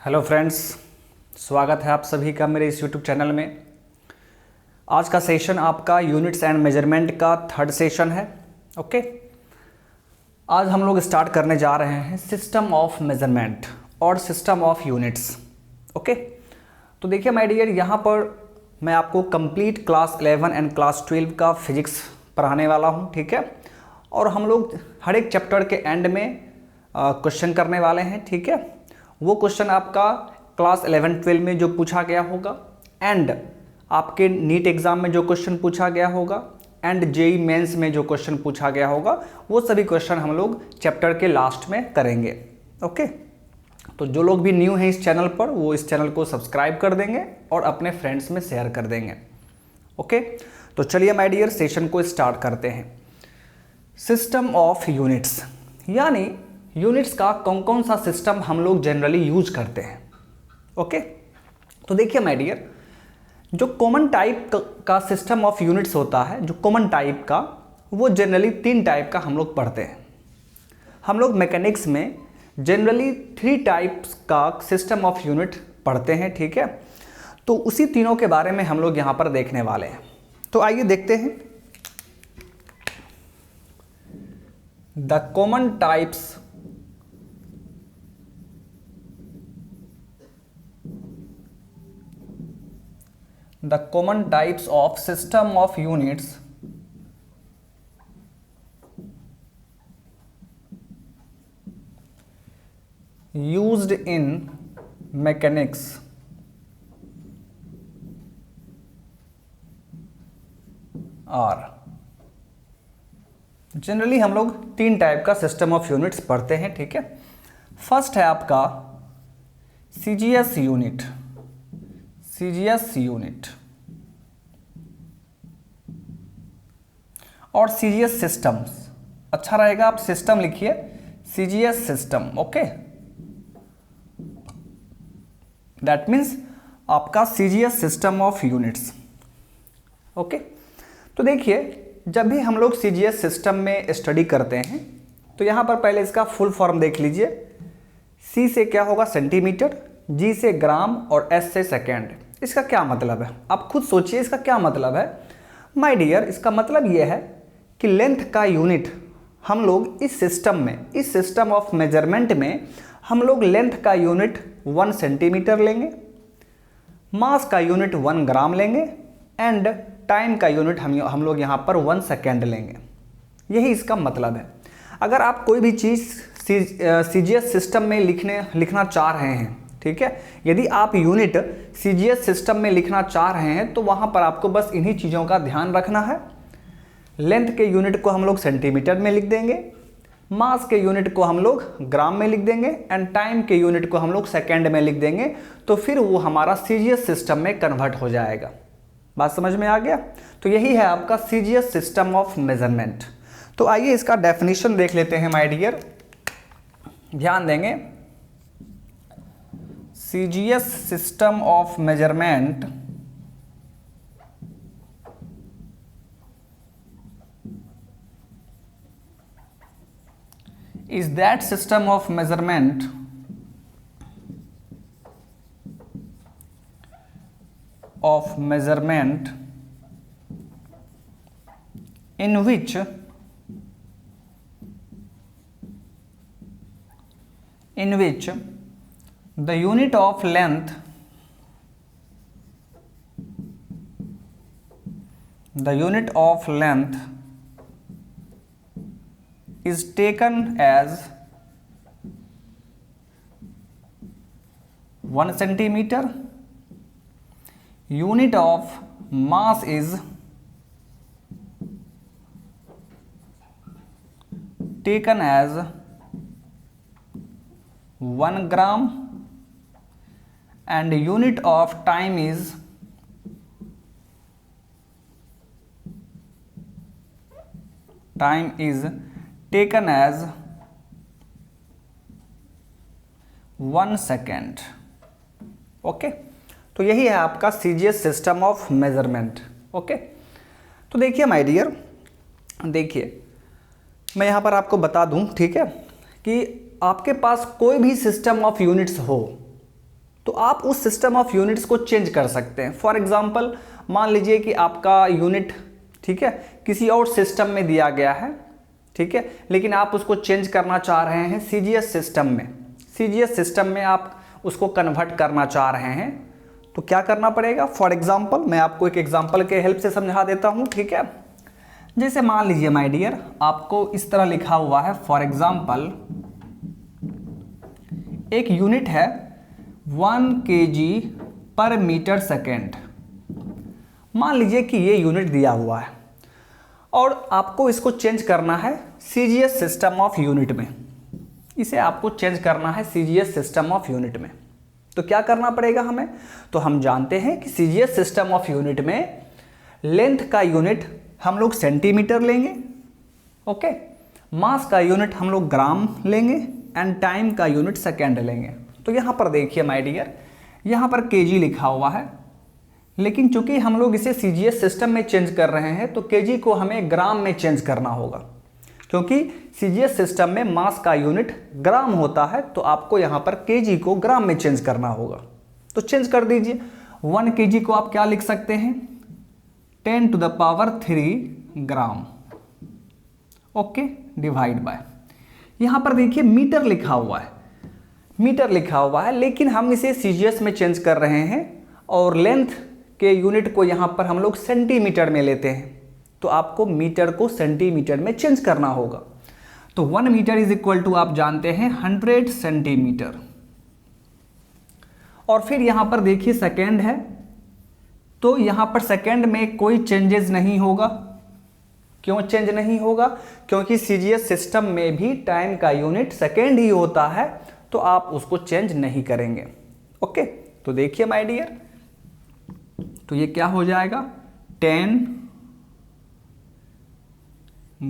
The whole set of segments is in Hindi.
हेलो फ्रेंड्स, स्वागत है आप सभी का मेरे इस यूट्यूब चैनल में। आज का सेशन आपका यूनिट्स एंड मेजरमेंट का थर्ड सेशन है। ओके, आज हम लोग स्टार्ट करने जा रहे हैं सिस्टम ऑफ मेजरमेंट और सिस्टम ऑफ यूनिट्स। ओके, तो देखिए माय डियर, यहाँ पर मैं आपको कंप्लीट क्लास 11 एंड क्लास 12 का फिजिक्स पढ़ाने वाला हूँ। ठीक है, और हम लोग हर एक चैप्टर के एंड में क्वेश्चन करने वाले हैं। ठीक है, वो क्वेश्चन आपका क्लास 11-12 में जो पूछा गया होगा एंड आपके नीट एग्ज़ाम में जो क्वेश्चन पूछा गया होगा एंड जेई मेंस में जो क्वेश्चन पूछा गया होगा, वो सभी क्वेश्चन हम लोग चैप्टर के लास्ट में करेंगे। ओके, तो जो लोग भी न्यू हैं इस चैनल पर, वो इस चैनल को सब्सक्राइब कर देंगे और अपने फ्रेंड्स में शेयर कर देंगे। ओके, तो चलिए माय डियर सेशन को स्टार्ट करते हैं। सिस्टम ऑफ यूनिट्स, यानी यूनिट्स का कौन कौन सा सिस्टम हम लोग जनरली यूज करते हैं। ओके, तो देखिए माय डियर, जो कॉमन टाइप का सिस्टम ऑफ यूनिट्स होता है, जो कॉमन टाइप का, वो जनरली 3 टाइप का हम लोग पढ़ते हैं। हम लोग मैकेनिक्स में जनरली 3 टाइप्स का सिस्टम ऑफ यूनिट पढ़ते हैं। ठीक है, तो उसी तीनों के बारे में हम लोग यहाँ पर देखने वाले हैं। तो आइए देखते हैं the common types of system of units used in mechanics are। Generally हम लोग 3 टाइप का सिस्टम ऑफ यूनिट्स पढ़ते हैं। ठीक है, फर्स्ट है आपका सीजीएस यूनिट। सीजीएस यूनिट और सीजीएस सिस्टम्स। अच्छा रहेगा आप सिस्टम लिखिए, CGS system. Okay, that means आपका CGS system of units. Okay, तो देखिए, जब भी हम लोग सीजीएस सिस्टम में स्टडी करते हैं तो यहाँ पर पहले इसका फुल फॉर्म देख लीजिए। सी से क्या होगा, सेंटीमीटर, जी से ग्राम और एस से सेकेंड। इसका क्या मतलब है, आप खुद सोचिए इसका क्या मतलब है। माय डियर, इसका मतलब ये है कि लेंथ का यूनिट हम लोग इस सिस्टम में, इस सिस्टम ऑफ मेजरमेंट में हम लोग लेंथ का यूनिट 1 सेंटीमीटर लेंगे, मास का यूनिट 1 ग्राम लेंगे एंड टाइम का यूनिट हम लोग यहाँ पर 1 सेकेंड लेंगे। यही इसका मतलब है। अगर आप कोई भी चीज़ सीजीएस सिस्टम में लिखना चाह रहे हैं, ठीक है, यदि आप यूनिट सीजीएस सिस्टम में लिखना चाह रहे हैं तो वहाँ पर आपको बस इन्हीं चीज़ों का ध्यान रखना है। लेंथ के यूनिट को हम लोग सेंटीमीटर में लिख देंगे, मास के यूनिट को हम लोग ग्राम में लिख देंगे एंड टाइम के यूनिट को हम लोग सेकेंड में लिख देंगे, तो फिर वो हमारा सीजीएस सिस्टम में कन्वर्ट हो जाएगा। बात समझ में आ गया? तो यही है आपका सीजीएस सिस्टम ऑफ मेजरमेंट। तो आइए इसका डेफिनेशन देख लेते हैं माय डियर, ध्यान देंगे। CGS system of measurement is that system of measurement in which the unit of length is taken as 1 centimeter, unit of mass is taken as 1 gram and unit of time is taken as 1 second. Okay, तो यही है आपका CGS system of measurement. Okay, तो देखिए माय डियर, देखिए मैं यहाँ पर आपको बता दूँ, ठीक है, कि आपके पास कोई भी सिस्टम ऑफ यूनिट्स हो, तो आप उस सिस्टम ऑफ यूनिट्स को चेंज कर सकते हैं। फॉर एग्जांपल मान लीजिए कि आपका यूनिट, ठीक है, किसी और सिस्टम में दिया गया है, ठीक है, लेकिन आप उसको चेंज करना चाह रहे हैं सीजीएस सिस्टम में। सीजीएस सिस्टम में आप उसको कन्वर्ट करना चाह रहे हैं, तो क्या करना पड़ेगा? फॉर एग्जांपल मैं आपको एक एग्जांपल के हेल्प से समझा देता हूँ, ठीक है। जैसे मान लीजिए माय डियर, आपको इस तरह लिखा हुआ है, फॉर एग्जांपल एक यूनिट है 1 kg पर मीटर सेकेंड। मान लीजिए कि ये यूनिट दिया हुआ है और आपको इसको चेंज करना है सीजीएस सिस्टम ऑफ यूनिट में। इसे आपको चेंज करना है सीजीएस सिस्टम ऑफ यूनिट में। तो क्या करना पड़ेगा हमें? तो हम जानते हैं कि सीजीएस सिस्टम ऑफ यूनिट में लेंथ का यूनिट हम लोग सेंटीमीटर लेंगे, ओके, मास का यूनिट हम लोग ग्राम लेंगे एंड टाइम का यूनिट सेकेंड लेंगे। तो यहाँ पर देखिए माय डियर, यहाँ पर केजी लिखा हुआ है, लेकिन चूंकि हम लोग इसे सीजीएस सिस्टम में चेंज कर रहे हैं तो केजी को हमें ग्राम में चेंज करना होगा, क्योंकि सीजीएस सिस्टम में मास का यूनिट ग्राम होता है। तो आपको यहाँ पर केजी को ग्राम में चेंज करना होगा। तो चेंज कर दीजिए। 1 kg को आप क्या लिख सकते हैं? 10⁻³ ग्राम, ओके, डिवाइड बाय, यहाँ पर देखिए मीटर लिखा हुआ है, मीटर लिखा हुआ है, लेकिन हम इसे सीजीएस में चेंज कर रहे हैं और लेंथ के यूनिट को यहाँ पर हम लोग सेंटीमीटर में लेते हैं। तो आपको मीटर को सेंटीमीटर में चेंज करना होगा। तो 1 मीटर इज इक्वल टू आप जानते हैं 100 सेंटीमीटर। और फिर यहाँ पर देखिए सेकेंड है, तो यहाँ पर सेकेंड में कोई चेंजेस नहीं होगा। क्यों चेंज नहीं होगा? क्योंकि सीजीएस सिस्टम में भी टाइम का यूनिट सेकेंड ही होता है, तो आप उसको चेंज नहीं करेंगे, ओके। तो देखिए माय डियर, तो ये क्या हो जाएगा? 10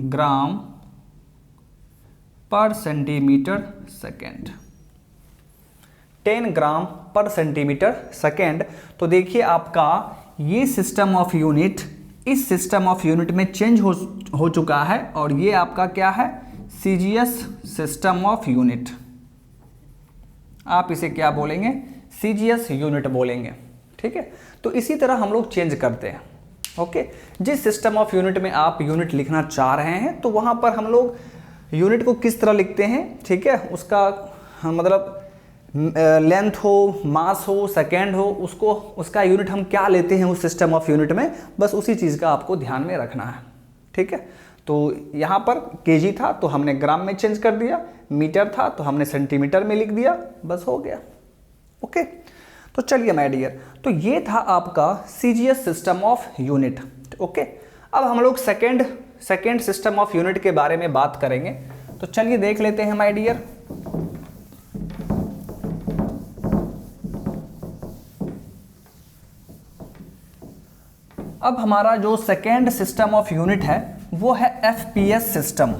ग्राम पर सेंटीमीटर सेकेंड, 10 ग्राम पर सेंटीमीटर सेकेंड। तो देखिए आपका ये सिस्टम ऑफ यूनिट इस सिस्टम ऑफ यूनिट में चेंज हो चुका है और ये आपका क्या है? CGS system of unit. आप इसे क्या बोलेंगे? सीजीएस यूनिट बोलेंगे, ठीक है। तो इसी तरह हम लोग चेंज करते हैं, ओके। जिस सिस्टम ऑफ यूनिट में आप यूनिट लिखना चाह रहे हैं तो वहाँ पर हम लोग यूनिट को किस तरह लिखते हैं, ठीक है, उसका मतलब लेंथ हो, मास हो, सेकेंड हो, उसका यूनिट हम क्या लेते हैं उस सिस्टम ऑफ यूनिट में, बस उसी चीज़ का आपको ध्यान में रखना है, ठीक है। तो यहाँ पर केजी था तो हमने ग्राम में चेंज कर दिया, मीटर था तो हमने सेंटीमीटर में लिख दिया, बस हो गया, ओके। तो चलिए माय डियर, तो ये था आपका CGS system of unit, okay. अब हम लोग सेकेंड सिस्टम ऑफ यूनिट के बारे में बात करेंगे। तो चलिए देख लेते हैं माय डियर। अब हमारा जो सेकेंड सिस्टम ऑफ यूनिट है वो है एफपीएस सिस्टम,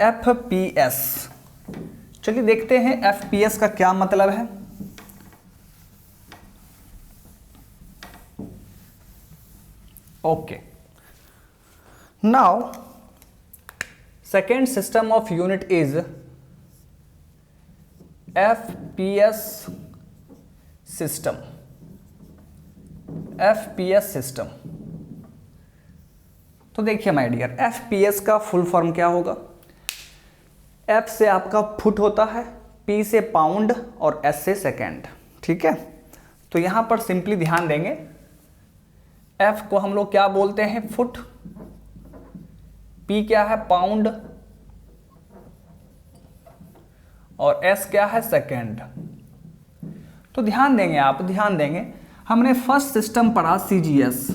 एफपीएस। चलिए देखते हैं एफपीएस का क्या मतलब है। Okay, now second system of unit is FPS system, FPS system. तो देखिए माय डियर, एफपीएस का फुल फॉर्म क्या होगा? एफ से आपका फुट होता है, पी से पाउंड और एस से सेकेंड, ठीक है। तो यहां पर सिंपली ध्यान देंगे, एफ को हम लोग क्या बोलते हैं? फुट। पी क्या है? पाउंड। और एस क्या है? सेकेंड। तो ध्यान देंगे, आप ध्यान देंगे, हमने फर्स्ट सिस्टम पढ़ा सीजीएस।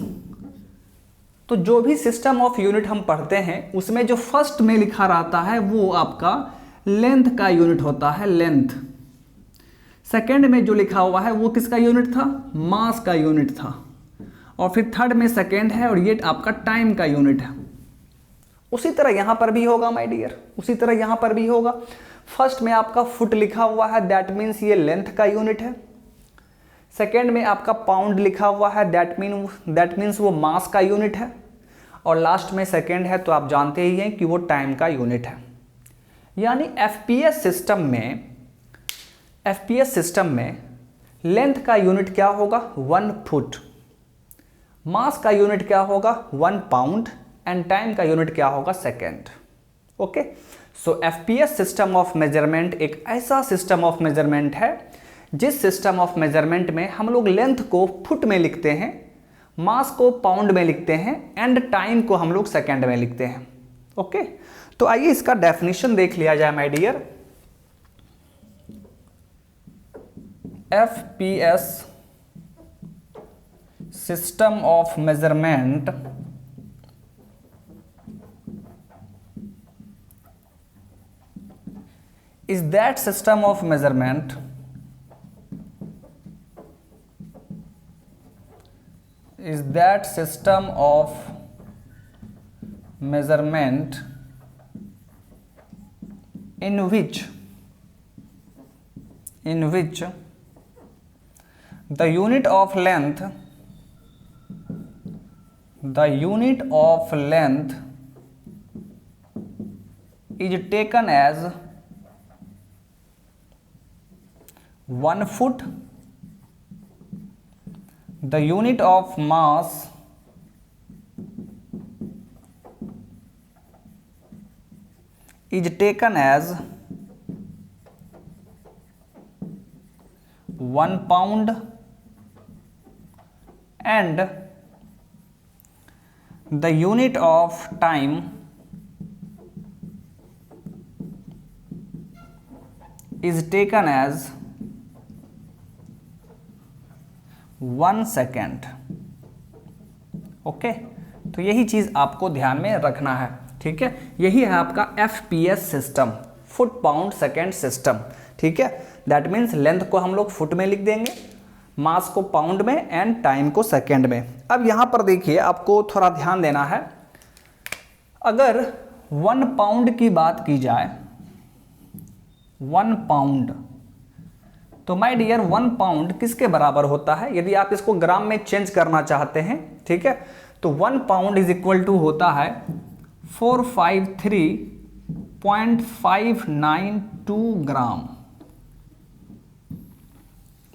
तो जो भी सिस्टम ऑफ यूनिट हम पढ़ते हैं उसमें जो फर्स्ट में लिखा रहता है वो आपका लेंथ का यूनिट होता है, लेंथ। सेकेंड में जो लिखा हुआ है वो किसका यूनिट था? मास का यूनिट था। और फिर थर्ड में सेकेंड है और ये आपका टाइम का यूनिट है। उसी तरह यहां पर भी होगा माय डियर, उसी तरह यहां पर भी होगा। फर्स्ट में आपका फुट लिखा हुआ है, दैट मीन्स ये लेंथ का यूनिट है। सेकेंड में आपका पाउंड लिखा हुआ है, दैट मीन्स वो मास का यूनिट है। और लास्ट में सेकेंड है तो आप जानते ही हैं कि वो टाइम का यूनिट है। यानी एफपीएस सिस्टम में एफपीएस सिस्टम में लेंथ का यूनिट क्या होगा 1 फुट, मास का यूनिट क्या होगा 1 पाउंड एंड टाइम का यूनिट क्या होगा second. Okay, so FPS system of measurement एक ऐसा सिस्टम ऑफ मेजरमेंट है जिस सिस्टम ऑफ मेजरमेंट में हम लोग लेंथ को फुट में लिखते हैं, मास को पाउंड में लिखते हैं एंड टाइम को हम लोग सेकेंड में लिखते हैं। ओके, तो आइए इसका डेफिनेशन देख लिया जाए my dear. FPS system of measurement is that system of measurement in which the unit of length is taken as 1 foot, the unit of mass is taken as 1 pound and the unit of time is taken as 1 second. Okay, तो यही चीज आपको ध्यान में रखना है, ठीक है। यही है आपका FPS system, foot pound second system, ठीक है। दैट मीन्स लेंथ को हम लोग फुट में लिख देंगे, मास को पाउंड में एंड टाइम को सेकेंड में। अब यहां पर देखिए, आपको थोड़ा ध्यान देना है। अगर 1 पाउंड की बात की जाए, 1 पाउंड, तो माय डियर 1 पाउंड किसके बराबर होता है? यदि आप इसको ग्राम में चेंज करना चाहते हैं, ठीक है, तो 1 पाउंड इज इक्वल टू होता है 453.592 ग्राम।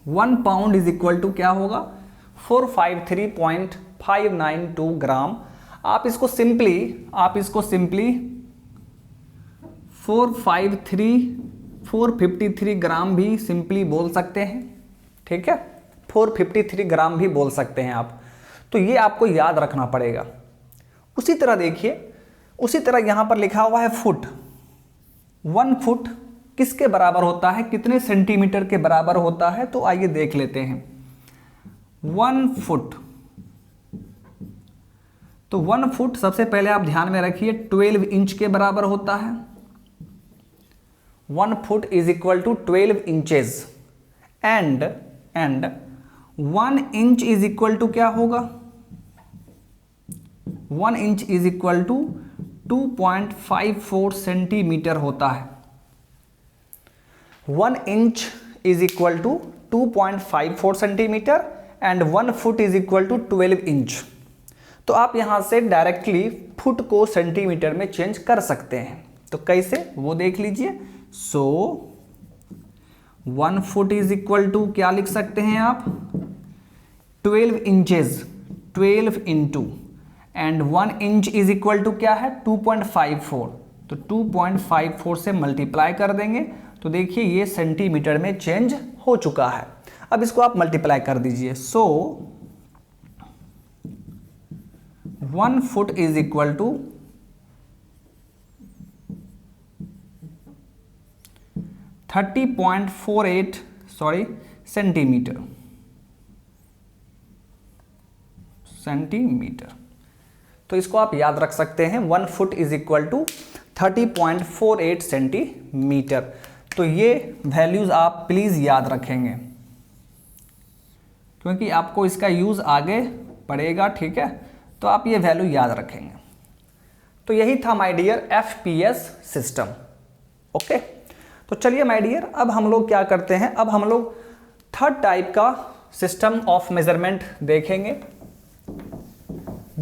1 पाउंड इज इक्वल टू क्या होगा 453.592 ग्राम। आप इसको सिंपली 453 ग्राम भी सिंपली बोल सकते हैं, ठीक है, 453 ग्राम भी बोल सकते हैं आप। तो ये आपको याद रखना पड़ेगा। उसी तरह देखिए, उसी तरह यहां पर लिखा हुआ है फुट। 1 फुट किसके बराबर होता है, कितने सेंटीमीटर के बराबर होता है? तो आइए देख लेते हैं। 1 फुट, तो 1 फुट सबसे पहले आप ध्यान में रखिए 12 इंच के बराबर होता है। 1 foot is equal to 12 inches and 1 inch is equal to क्या होगा? 1 inch is equal to 2.54 centimetre होता है। 1 inch is equal to 2.54 centimetre and 1 foot is equal to 12 inch. तो आप यहां से डायरेक्टली फुट को सेंटीमीटर में चेंज कर सकते हैं। तो कैसे, वो देख लीजिए। So 1 foot is equal to क्या लिख सकते हैं आप? 12 inches, 12 into and 1 inch is equal to क्या है 2.54। तो 2.54 से मल्टीप्लाई कर देंगे तो देखिए ये सेंटीमीटर में चेंज हो चुका है। अब इसको आप मल्टीप्लाई कर दीजिए। So 1 foot is equal to 30.48 centimetre. तो इसको आप याद रख सकते हैं, 1 foot is equal to 30.48 centimetre. तो ये वैल्यूज आप प्लीज याद रखेंगे क्योंकि आपको इसका यूज आगे पड़ेगा, ठीक है। तो आप ये वैल्यू याद रखेंगे। तो यही था my dear FPS system. Okay, तो चलिए माय डियर, अब हम लोग क्या करते हैं, अब हम लोग थर्ड टाइप का सिस्टम ऑफ मेजरमेंट देखेंगे।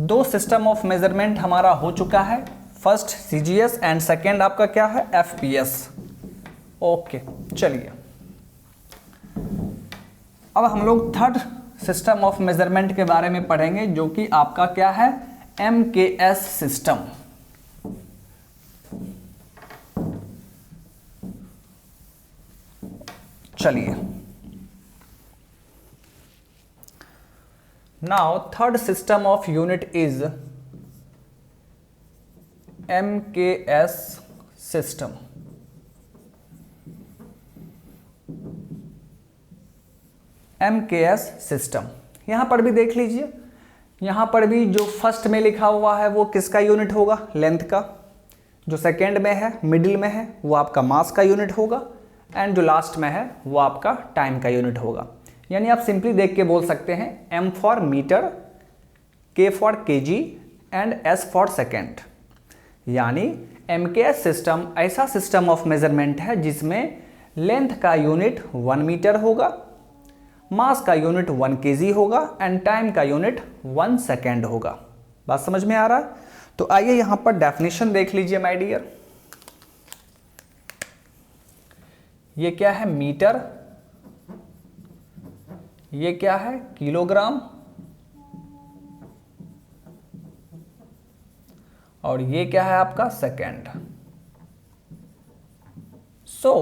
2 सिस्टम ऑफ मेजरमेंट हमारा हो चुका है, फर्स्ट सीजीएस एंड सेकेंड आपका क्या है एफपीएस। ओके, चलिए अब हम लोग थर्ड सिस्टम ऑफ मेजरमेंट के बारे में पढ़ेंगे, जो कि आपका क्या है, MKS सिस्टम। चलिए, now third system of unit is MKS system. MKS system यहां पर भी देख लीजिए, यहां पर भी जो फर्स्ट में लिखा हुआ है वो किसका यूनिट होगा, लेंथ का। जो सेकेंड में है, मिडिल में है, वो आपका मास का यूनिट होगा, एंड जो लास्ट में है वो आपका टाइम का यूनिट होगा। यानी आप सिंपली देख के बोल सकते हैं M for metre, K for kg and S for second. यानी MKS सिस्टम ऐसा सिस्टम ऑफ मेजरमेंट है जिसमें लेंथ का यूनिट 1 मीटर होगा, मास का यूनिट 1 kg होगा, एंड टाइम का यूनिट 1 सेकेंड होगा। बात समझ में आ रहा है? तो आइए यहां पर डेफिनेशन देख लीजिए माय डियर। ये क्या है, मीटर, ये क्या है, किलोग्राम, और ये क्या है आपका, सेकेंड। सो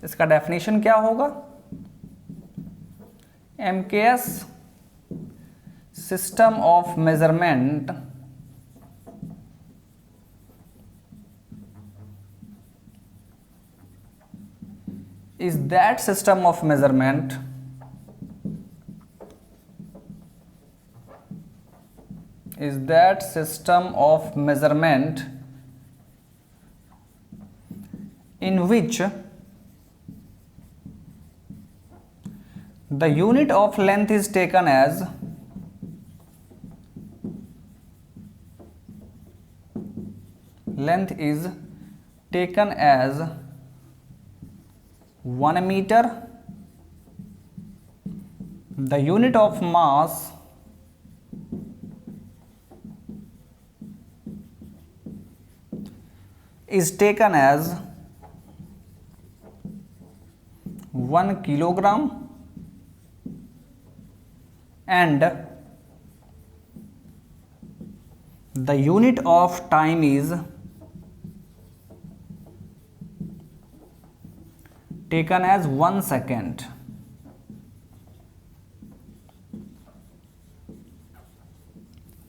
इसका डेफिनेशन क्या होगा, MKS system of measurement is that system of measurement in which the unit of length is taken as length is taken as 1 meter, the unit of mass is taken as 1 kilogram, and the unit of time is taken as 1 second।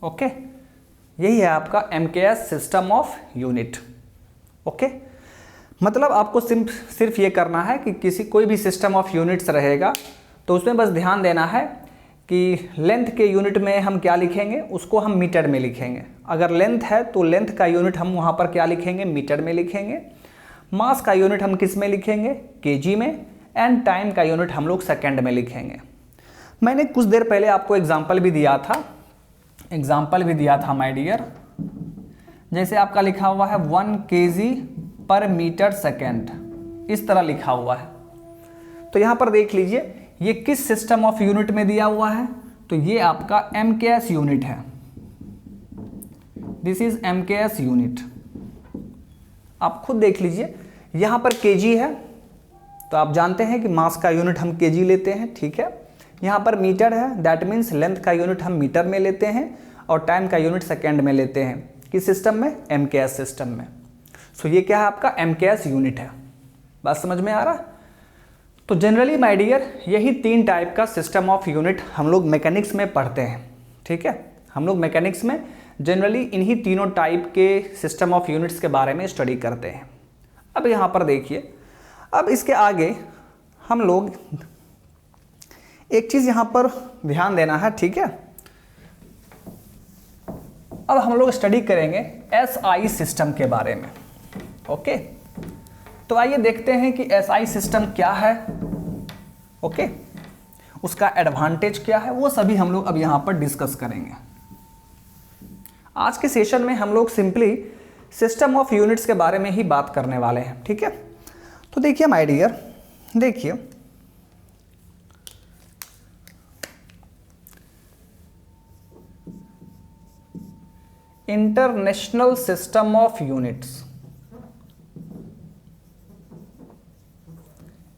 Okay, यही है आपका MKS system of unit. Okay, मतलब आपको सिर्फ ये करना है कि कोई भी सिस्टम ऑफ यूनिट्स रहेगा तो उसमें बस ध्यान देना है कि लेंथ के यूनिट में हम क्या लिखेंगे, उसको हम मीटर में लिखेंगे। अगर लेंथ है तो लेंथ का यूनिट हम वहाँ पर क्या लिखेंगे, मीटर में लिखेंगे। मास का यूनिट हम किस में लिखेंगे, kg में, एंड टाइम का यूनिट हम लोग सेकेंड में लिखेंगे। मैंने कुछ देर पहले आपको एग्जाम्पल भी दिया था माय डियर। जैसे आपका लिखा हुआ है 1 kg पर मीटर सेकेंड, इस तरह लिखा हुआ है। तो यहाँ पर देख लीजिए ये किस सिस्टम ऑफ यूनिट में दिया हुआ है, तो ये आपका MKS यूनिट है। This is MKS unit. आप खुद देख लीजिए, यहाँ पर kg है तो आप जानते हैं कि मास का यूनिट हम kg लेते हैं, ठीक है। यहाँ पर मीटर है, दैट मीन्स लेंथ का यूनिट हम मीटर में लेते हैं, और टाइम का यूनिट सेकेंड में लेते हैं। किस सिस्टम में, MKS सिस्टम में। सो ये क्या है आपका MKS यूनिट है। बात समझ में आ रहा है? तो जनरली माय डियर यही 3 टाइप का सिस्टम ऑफ यूनिट हम लोग मैकेनिक्स में पढ़ते हैं, ठीक है। हम लोग मैकेनिक्स में जनरली इन्हीं तीनों टाइप के सिस्टम ऑफ यूनिट्स के बारे में स्टडी करते हैं। अब यहाँ पर देखिए, अब इसके आगे हम लोग एक चीज़ यहाँ पर ध्यान देना है, ठीक है। अब हम लोग स्टडी करेंगे SI सिस्टम के बारे में। ओके, तो आइए देखते हैं कि SI सिस्टम क्या है। ओके, उसका एडवांटेज क्या है, वो सभी हम लोग अब यहाँ पर डिस्कस करेंगे। आज के सेशन में हम लोग सिंपली सिस्टम ऑफ यूनिट्स के बारे में ही बात करने वाले हैं, ठीक है। तो देखिए माय डियर, देखिए international system of units,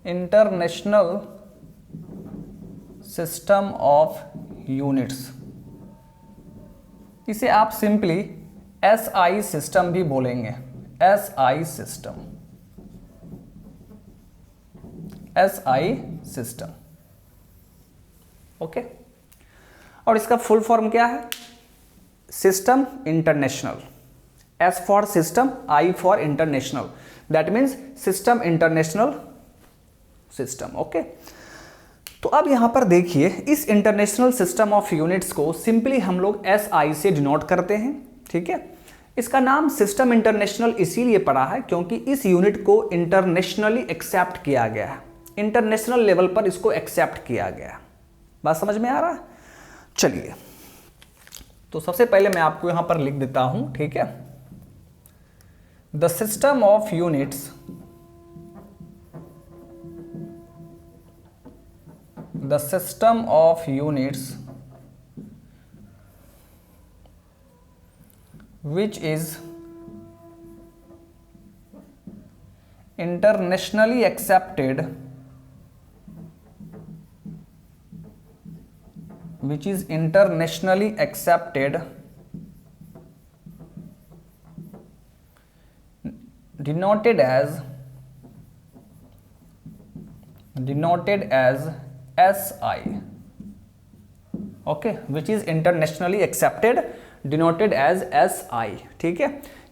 international system of units, इसे आप सिंपली एसआई सिस्टम भी बोलेंगे, SI system, SI system, okay. और इसका फुल फॉर्म क्या है? System international, S for system, I for international, that means system international system, okay. तो अब यहां पर देखिए, इस इंटरनेशनल सिस्टम ऑफ यूनिट्स को सिंपली हम लोग एसआई से डिनोट करते हैं, ठीक है। इसका नाम सिस्टम इंटरनेशनल इसीलिए पड़ा है क्योंकि इस यूनिट को इंटरनेशनली एक्सेप्ट किया गया है, इंटरनेशनल लेवल पर इसको एक्सेप्ट किया गया है। बात समझ में आ रहा है? चलिए, तो सबसे पहले मैं आपको यहां पर लिख देता हूं, ठीक है। The system of units, the system of units which is internationally accepted, denoted as SI, okay, which is internationally accepted, denoted as SI, ठीक है।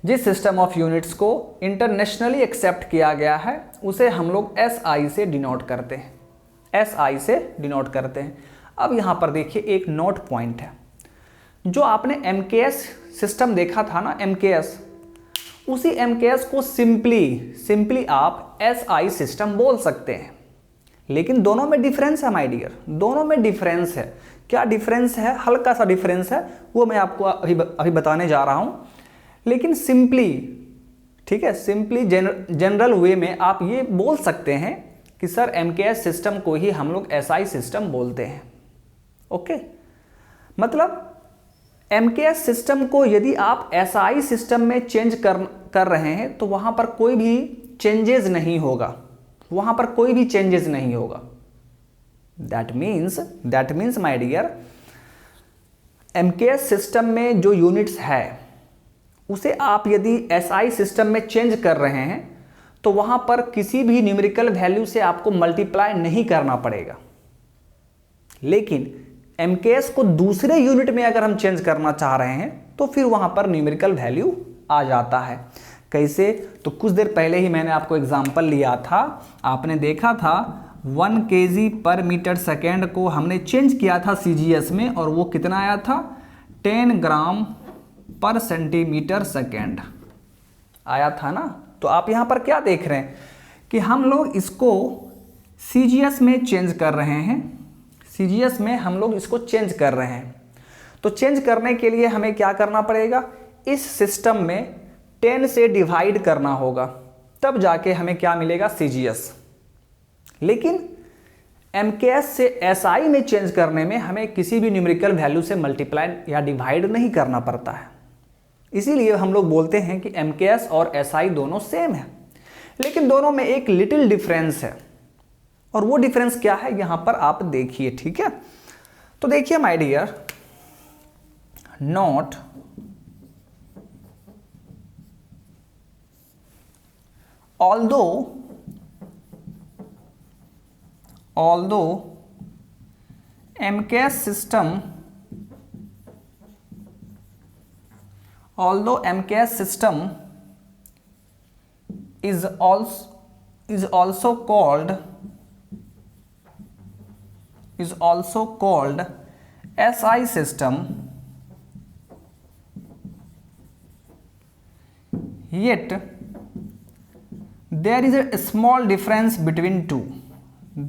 जिस सिस्टम ऑफ यूनिट्स को इंटरनेशनली एक्सेप्ट किया गया है उसे हम लोग SI से डिनोट करते हैं, SI से डिनोट करते हैं। अब यहां पर देखिए एक नोट पॉइंट है, जो आपने MKS सिस्टम देखा था ना, MKS, उसी MKS को सिंपली आप SI सिस्टम बोल सकते हैं, लेकिन दोनों में डिफरेंस है माय डियर, दोनों में डिफरेंस है। क्या डिफरेंस है? हल्का सा डिफरेंस है, वो मैं आपको अभी बताने जा रहा हूं। लेकिन सिंपली, ठीक है, सिंपली जनरल वे में आप ये बोल सकते हैं कि सर MKS सिस्टम को ही हम लोग SI सिस्टम बोलते हैं, ओके। मतलब MKS सिस्टम को यदि आप SI सिस्टम में चेंज कर रहे हैं तो वहां पर कोई भी चेंजेस नहीं होगा, वहां पर कोई भी चेंजेस नहीं होगा। That means my dear, MKS system में जो यूनिट्स है उसे आप यदि SI सिस्टम में चेंज कर रहे हैं तो वहां पर किसी भी न्यूमेरिकल वैल्यू से आपको मल्टीप्लाई नहीं करना पड़ेगा। लेकिन MKS को दूसरे यूनिट में अगर हम चेंज करना चाह रहे हैं तो फिर वहां पर न्यूमेरिकल वैल्यू आ जाता है। कैसे? तो कुछ देर पहले ही मैंने आपको एग्जाम्पल लिया था, आपने देखा था 1 kg पर मीटर सेकेंड को हमने चेंज किया था CGS में, और वो कितना आया था? 10 ग्राम पर सेंटीमीटर सेकेंड आया था ना। तो आप यहाँ पर क्या देख रहे हैं कि हम लोग इसको CGS में चेंज कर रहे हैं, CGS में हम लोग इसको चेंज कर रहे हैं। तो चेंज करने के लिए हमें क्या करना पड़ेगा? इस सिस्टम में 10 से डिवाइड करना होगा, तब जाके हमें क्या मिलेगा? CGS। लेकिन MKS से SI में चेंज करने में हमें किसी भी न्यूमेरिकल वैल्यू से मल्टीप्लाई या डिवाइड नहीं करना पड़ता है। इसीलिए हम लोग बोलते हैं कि MKS और SI दोनों सेम है, लेकिन दोनों में एक लिटिल डिफरेंस है। और वो डिफरेंस क्या है यहां पर आप देखिए, ठीक है। तो देखिए my dear, note although MKS system is also called SI system, yet there is a small difference between two.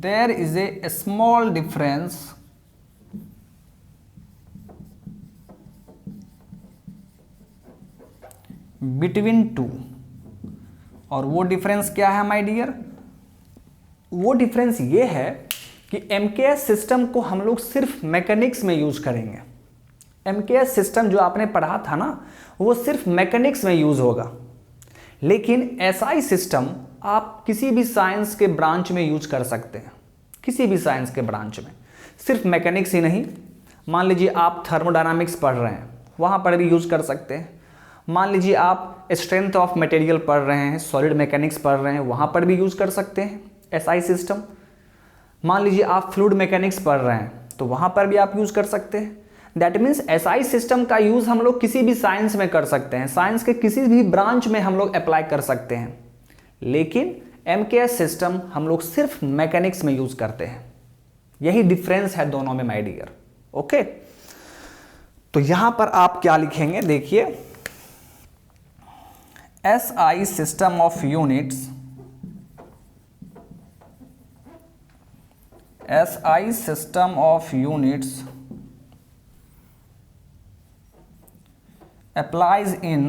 There is a small difference between two. और वो डिफरेंस क्या है माय डियर? वो डिफरेंस ये है कि MKS सिस्टम को हम लोग सिर्फ मैकेनिक्स में यूज करेंगे। MKS सिस्टम जो आपने पढ़ा था ना, वो सिर्फ मैकेनिक्स में यूज होगा। लेकिन SI सिस्टम आप किसी भी साइंस के ब्रांच में यूज कर सकते हैं, किसी भी साइंस के ब्रांच में। सिर्फ मैकेनिक्स ही नहीं, मान लीजिए आप थर्मोडायनामिक्स पढ़ रहे हैं, वहाँ पर भी यूज़ कर सकते हैं। मान लीजिए आप स्ट्रेंथ ऑफ मटेरियल पढ़ रहे हैं, सॉलिड मैकेनिक्स पढ़ रहे हैं, वहाँ पर भी यूज़ कर सकते हैं एसआई सिस्टम। मान लीजिए आप फ्लूइड मैकेनिक्स पढ़ रहे हैं, तो वहाँ पर भी आप यूज़ कर सकते हैं। दैट मीन्स एसआई सिस्टम का यूज़ हम लोग किसी भी साइंस में कर सकते हैं, साइंस के किसी भी ब्रांच में हम लोग अप्लाई कर सकते हैं। लेकिन एमकेएस सिस्टम हम लोग सिर्फ मैकेनिक्स में यूज़ करते हैं। यही डिफरेंस है दोनों में माय डियर। ओके, तो यहां पर आप क्या लिखेंगे, देखिए SI system of units, SI system of units applies in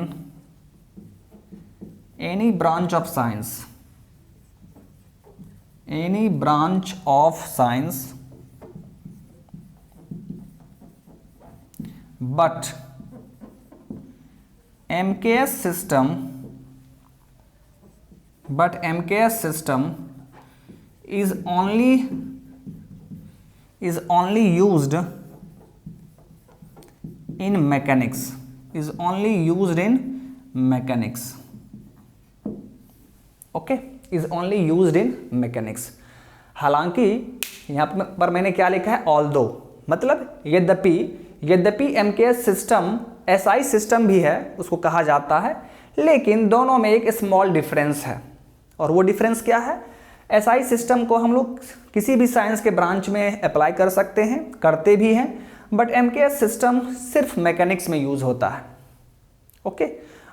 any branch of science, any branch of science, but MKS system is only used in mechanics, is only used in mechanics. Okay, is only used in mechanics। हालांकि यहाँ पर मैंने क्या लिखा है, ऑल्दो, मतलब यद्यपि एमकेएस सिस्टम एसआई सिस्टम भी है, उसको कहा जाता है, लेकिन दोनों में एक स्मॉल डिफरेंस है। और वो डिफरेंस क्या है, एसआई सिस्टम को हम लोग किसी भी साइंस के ब्रांच में अप्लाई कर सकते हैं, करते भी हैं, बट एमकेएस सिस्टम सिर्फ मैकेनिक्स में यूज होता है। ओके,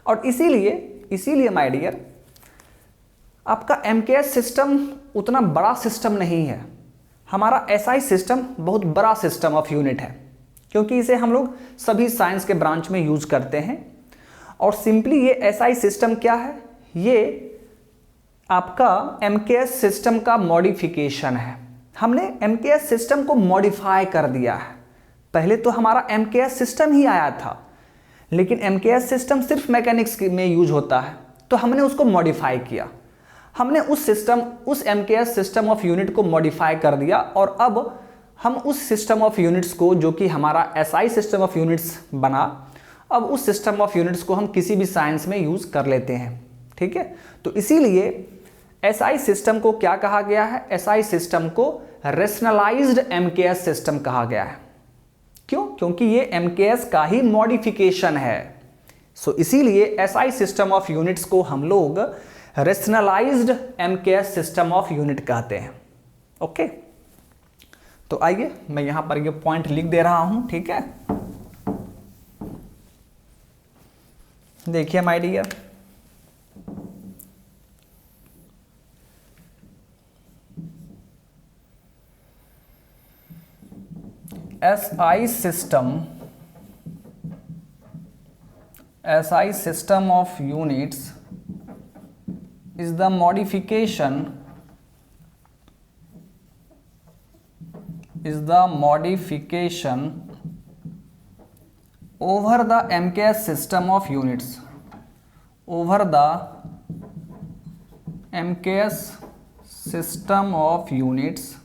और इसीलिए माय डियर आपका एमकेएस सिस्टम उतना बड़ा सिस्टम नहीं है। हमारा एसआई सिस्टम बहुत बड़ा सिस्टम ऑफ यूनिट है, क्योंकि इसे हम लोग सभी साइंस के ब्रांच में यूज करते हैं। और सिंपली ये एसआई सिस्टम क्या है, ये आपका एमकेएस सिस्टम का मॉडिफिकेशन है। हमने एमकेएस सिस्टम को मॉडिफाई कर दिया है। पहले तो हमारा एमकेएस सिस्टम ही आया था, लेकिन एमकेएस सिस्टम सिर्फ मैकेनिक्स में यूज होता है, तो हमने उसको मॉडिफाई किया। हमने उस एमकेएस सिस्टम ऑफ यूनिट को मॉडिफाई कर दिया, और अब हम उस सिस्टम ऑफ यूनिट्स को, जो कि हमारा एसआई सिस्टम ऑफ यूनिट्स बना, अब उस सिस्टम ऑफ यूनिट्स को हम किसी भी साइंस में यूज कर लेते हैं। ठीक है, तो इसीलिए एसआई सिस्टम को क्या कहा गया है, एसआई सिस्टम को रेशनलाइज्ड एमकेएस सिस्टम कहा गया है। क्यों? क्योंकि ये एमकेएस का ही मॉडिफिकेशन है। सो इसीलिए एसआई सिस्टम ऑफ यूनिट्स को हम लोग रेशनलाइज्ड एमकेएस सिस्टम ऑफ यूनिट कहते हैं। ओके, तो आइए मैं यहां पर ये पॉइंट लिख दे रहा हूं। ठीक है, देखिए my dear, SI system of units is the modification over the MKS system of units, over the MKS system of units.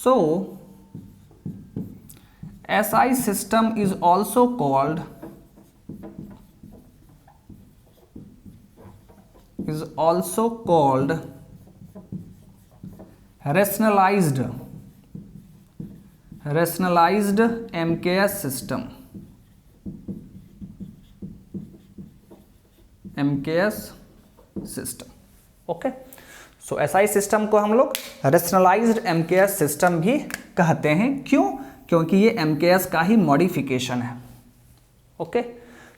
So SI system is also called rationalized MKS system, okay. So SI system को हम लोग रेशनलाइज्ड एमकेएस सिस्टम भी कहते हैं। क्यों? क्योंकि ये एमकेएस का ही मॉडिफिकेशन है। ओके,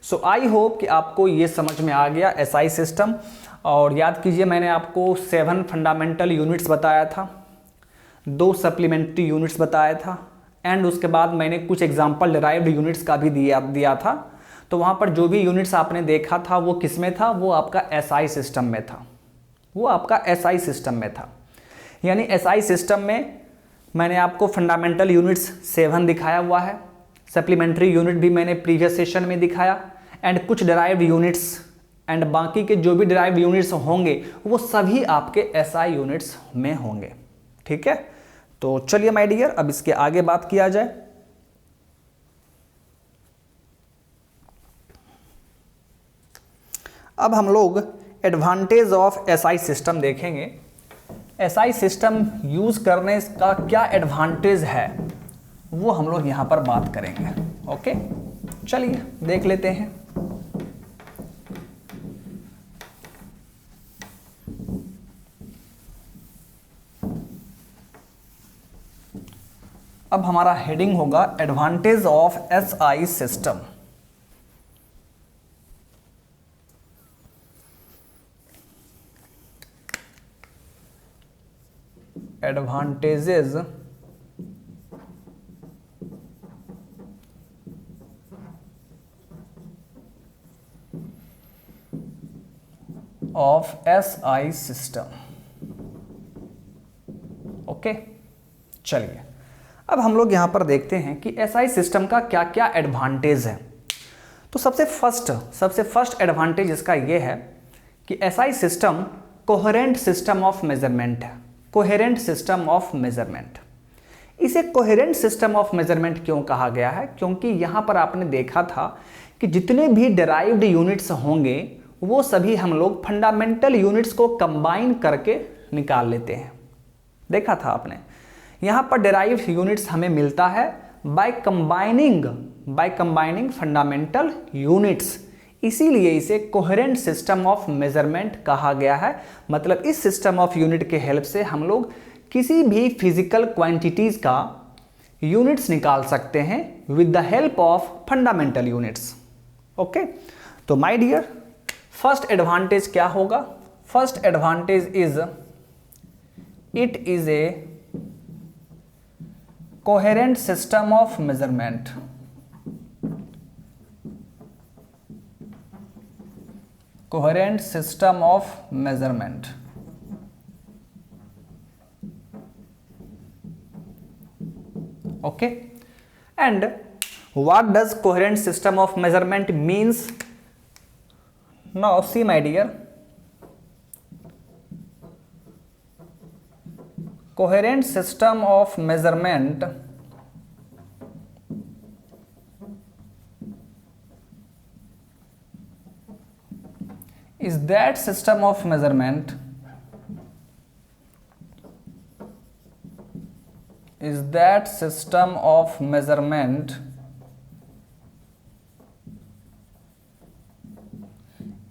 सो आई होप कि आपको ये समझ में आ गया एसआई सिस्टम। और याद कीजिए, मैंने आपको 7 फंडामेंटल यूनिट्स बताया था, 2 सप्लीमेंट्री यूनिट्स बताया था, एंड उसके बाद मैंने कुछ एग्जाम्पल डिराइव्ड यूनिट्स का भी दिया था। तो वहाँ पर जो भी यूनिट्स आपने देखा था वो किस में था, वो आपका एसआई सिस्टम में था, वो आपका एसआई सिस्टम में था। यानी एसआई सिस्टम में मैंने आपको फंडामेंटल यूनिट्स 7 दिखाया हुआ है, सप्लीमेंट्री यूनिट भी मैंने प्रीवियस सेशन में दिखाया, एंड कुछ डिराइव्ड यूनिट्स एंड बाकी के जो भी डिराइव्ड यूनिट्स होंगे वो सभी आपके एसआई यूनिट्स में होंगे। ठीक है, तो चलिए माय डियर अब इसके आगे बात किया जाए। अब हम लोग एडवांटेज ऑफ एसआई सिस्टम देखेंगे। एसआई सिस्टम यूज करने का क्या एडवांटेज है वो हम लोग यहां पर बात करेंगे। ओके, चलिए देख लेते हैं। अब हमारा हेडिंग होगा advantage of SI system. Advantages of SI system. Okay, चलिए अब हम लोग यहां पर देखते हैं कि एसआई सिस्टम का क्या क्या एडवांटेज है। तो सबसे फर्स्ट एडवांटेज इसका यह है कि SI system coherent system of measurement है। कोहेरेंट सिस्टम ऑफ मेजरमेंट, इसे कोहेरेंट सिस्टम ऑफ मेजरमेंट क्यों कहा गया है? क्योंकि यहां पर आपने देखा था कि जितने भी डिराइव्ड यूनिट्स होंगे वो सभी हम लोग फंडामेंटल यूनिट्स को कंबाइन करके निकाल लेते हैं। देखा था आपने, यहां पर डिराइव्ड यूनिट्स हमें मिलता है बाय कंबाइनिंग फंडामेंटल यूनिट्स, इसीलिए इसे कोहेरेंट सिस्टम ऑफ मेजरमेंट कहा गया है। मतलब इस सिस्टम ऑफ यूनिट के हेल्प से हम लोग किसी भी फिजिकल क्वांटिटीज का यूनिट्स निकाल सकते हैं with the help of fundamental units. Okay, तो माय डियर फर्स्ट एडवांटेज क्या होगा? First advantage is it is a coherent system of measurement. Coherent system of measurement. Okay, and what does coherent system of measurement means? Now see my dear, coherent system of measurement is that system of measurement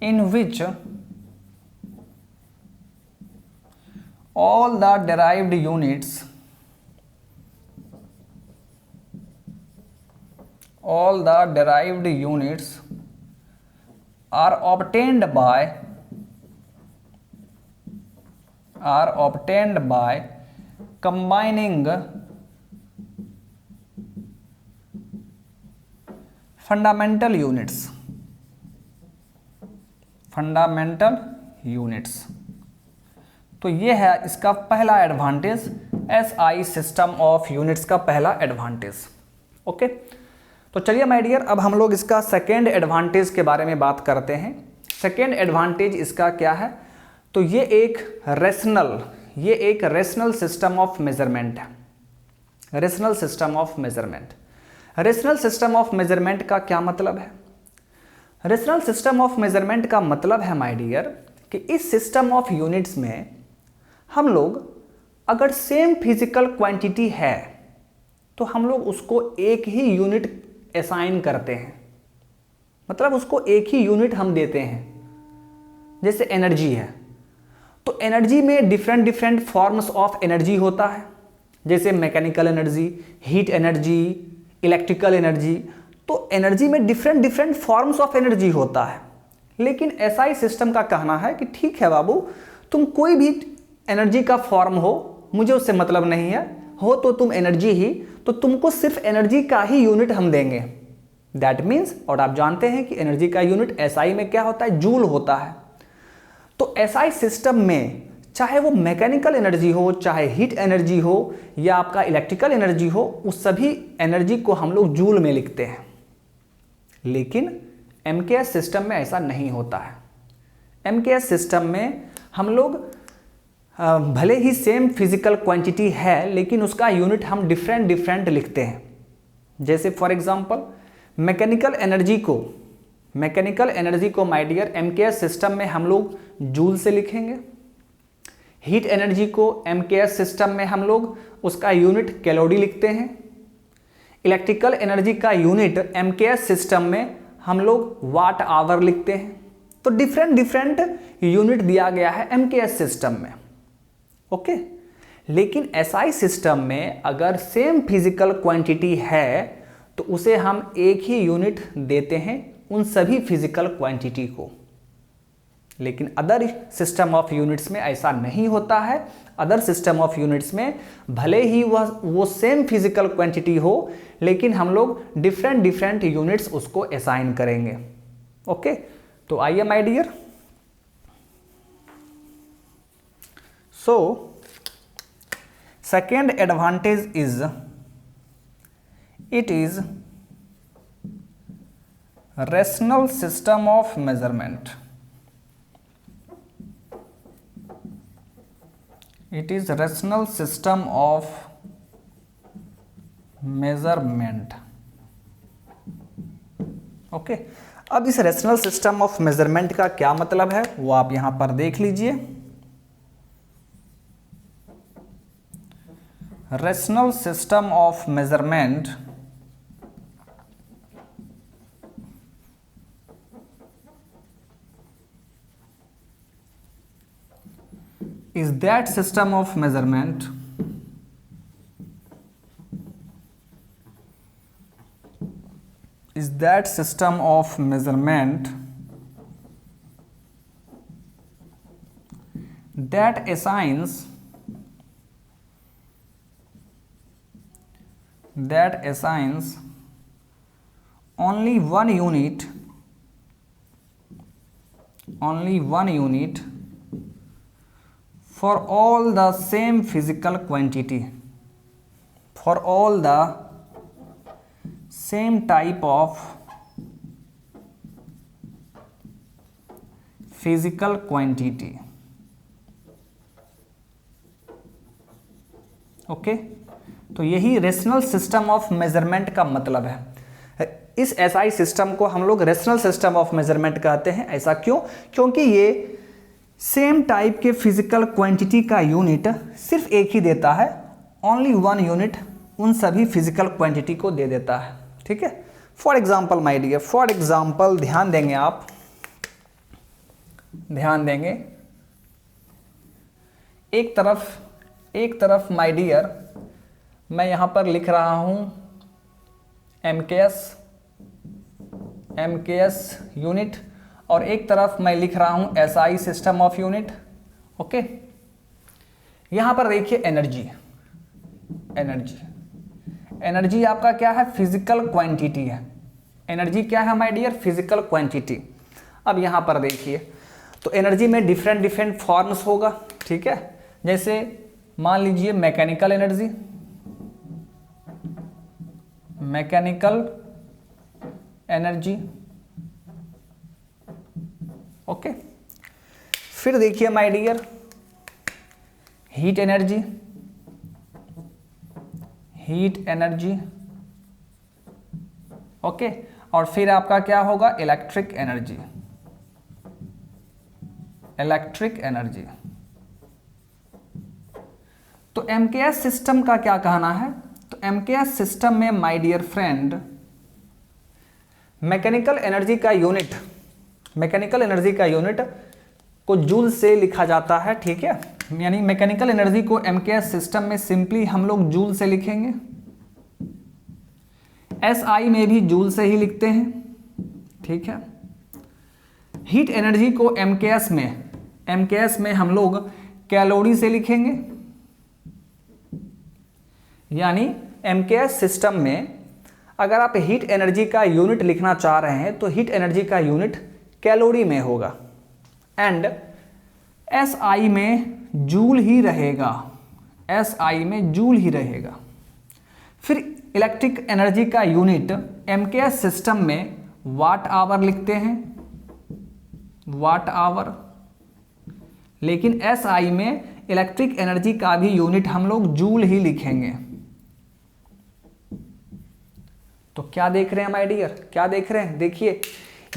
in which all the derived units are obtained by combining fundamental units. तो ये है इसका पहला advantage, SI system of units का पहला एडवांटेज। ओके, तो चलिए माय डियर अब हम लोग इसका सेकेंड एडवांटेज के बारे में बात करते हैं। सेकेंड एडवांटेज इसका क्या है? तो ये एक रेशनल सिस्टम ऑफ मेजरमेंट है। Rational system of measurement. Rational system of measurement का क्या मतलब है? रेशनल सिस्टम ऑफ मेजरमेंट का मतलब है माय डियर कि इस सिस्टम ऑफ यूनिट्स में हम लोग अगर सेम फिजिकल क्वांटिटी है तो हम लोग उसको एक ही यूनिट असाइन करते हैं। मतलब उसको एक ही यूनिट हम देते हैं। जैसे एनर्जी है तो एनर्जी में डिफरेंट फॉर्म्स ऑफ एनर्जी होता है, जैसे mechanical energy, heat energy, electrical energy. तो एनर्जी में डिफरेंट फॉर्म्स ऑफ एनर्जी होता है। लेकिन एसआई सिस्टम का कहना है कि ठीक है बाबू, तुम कोई भी एनर्जी का फॉर्म हो, मुझे उससे मतलब नहीं है, हो तो तुम एनर्जी ही, तो तुमको सिर्फ एनर्जी का ही यूनिट हम देंगे। दैट मीन्स, और आप जानते हैं कि एनर्जी का यूनिट एसआई में क्या होता है? जूल होता है। तो एसआई सिस्टम में चाहे वो मैकेनिकल एनर्जी हो, चाहे हीट एनर्जी हो या आपका इलेक्ट्रिकल एनर्जी हो, उस सभी एनर्जी को हम लोग जूल में लिखते हैं। लेकिन एमकेएस सिस्टम में ऐसा नहीं होता है। MKS सिस्टम में हम लोग भले ही सेम फिजिकल क्वांटिटी है लेकिन उसका यूनिट हम डिफरेंट डिफरेंट लिखते हैं। जैसे फॉर एग्जांपल मैकेनिकल एनर्जी को माय डियर MKS सिस्टम में हम लोग जूल से लिखेंगे। हीट एनर्जी को MKS सिस्टम में हम लोग उसका यूनिट कैलोरी लिखते हैं। इलेक्ट्रिकल एनर्जी का यूनिट MKS सिस्टम में हम लोग वाट आवर लिखते हैं। तो डिफरेंट डिफरेंट यूनिट दिया गया है MKS सिस्टम में, ओके। लेकिन SI सिस्टम में अगर सेम फिजिकल क्वांटिटी है तो उसे हम एक ही यूनिट देते हैं उन सभी फिजिकल क्वांटिटी को। लेकिन अदर सिस्टम ऑफ यूनिट्स में ऐसा नहीं होता है। अदर सिस्टम ऑफ यूनिट्स में भले ही वो सेम फिजिकल क्वांटिटी हो लेकिन हम लोग डिफरेंट डिफरेंट यूनिट्स उसको असाइन करेंगे, ओके। तो आइए my dear, so second advantage is it is rational system of measurement. It is rational system of measurement. Okay अब इस रेशनल सिस्टम ऑफ मेजरमेंट का क्या मतलब है वो आप यहां पर देख लीजिए। Rational system of measurement is that system of measurement that assigns only one unit for all the same physical quantity, for all the same type of physical quantity, okay. तो यही रेशनल सिस्टम ऑफ मेजरमेंट का मतलब है। इस SI सिस्टम को हम लोग रेशनल सिस्टम ऑफ मेजरमेंट कहते हैं। ऐसा क्यों? क्योंकि ये सेम टाइप के फिजिकल क्वांटिटी का यूनिट सिर्फ एक ही देता है, ओनली वन यूनिट उन सभी फिजिकल क्वांटिटी को दे देता है, ठीक है। For example my dear, for example ध्यान देंगे आप, ध्यान देंगे। एक तरफ माय डियर मैं यहां पर लिख रहा हूं MKS यूनिट और एक तरफ मैं लिख रहा हूं SI system of unit, okay. यहां पर देखिए एनर्जी आपका क्या है? फिजिकल क्वांटिटी है। एनर्जी क्या है माय डियर? Physical quantity. अब यहां पर देखिए तो एनर्जी में डिफरेंट डिफरेंट फॉर्म्स होगा, ठीक है। जैसे मान लीजिए मैकेनिकल एनर्जी, ओके। फिर देखिए my dear heat energy, okay. और फिर आपका क्या होगा? Electric energy. तो MKS सिस्टम का क्या कहना है? तो MKS सिस्टम में my dear friend mechanical energy का यूनिट को जूल से लिखा जाता है, ठीक है। यानी मैकेनिकल एनर्जी को MKS सिस्टम में सिंपली हम लोग जूल से लिखेंगे। SI में भी जूल से ही लिखते हैं, ठीक है। हीट एनर्जी को MKS में हम लोग कैलोरी से लिखेंगे। यानी MKS सिस्टम में अगर आप हीट एनर्जी का यूनिट लिखना चाह रहे हैं तो हीट एनर्जी का यूनिट कैलोरी में होगा एंड SI में जूल ही रहेगा। फिर इलेक्ट्रिक एनर्जी का यूनिट MKS सिस्टम में वाट आवर लिखते हैं, वाट आवर, लेकिन SI में इलेक्ट्रिक एनर्जी का भी यूनिट हम लोग जूल ही लिखेंगे। तो क्या देख रहे हैं माय डियर, क्या देख रहे हैं? देखिए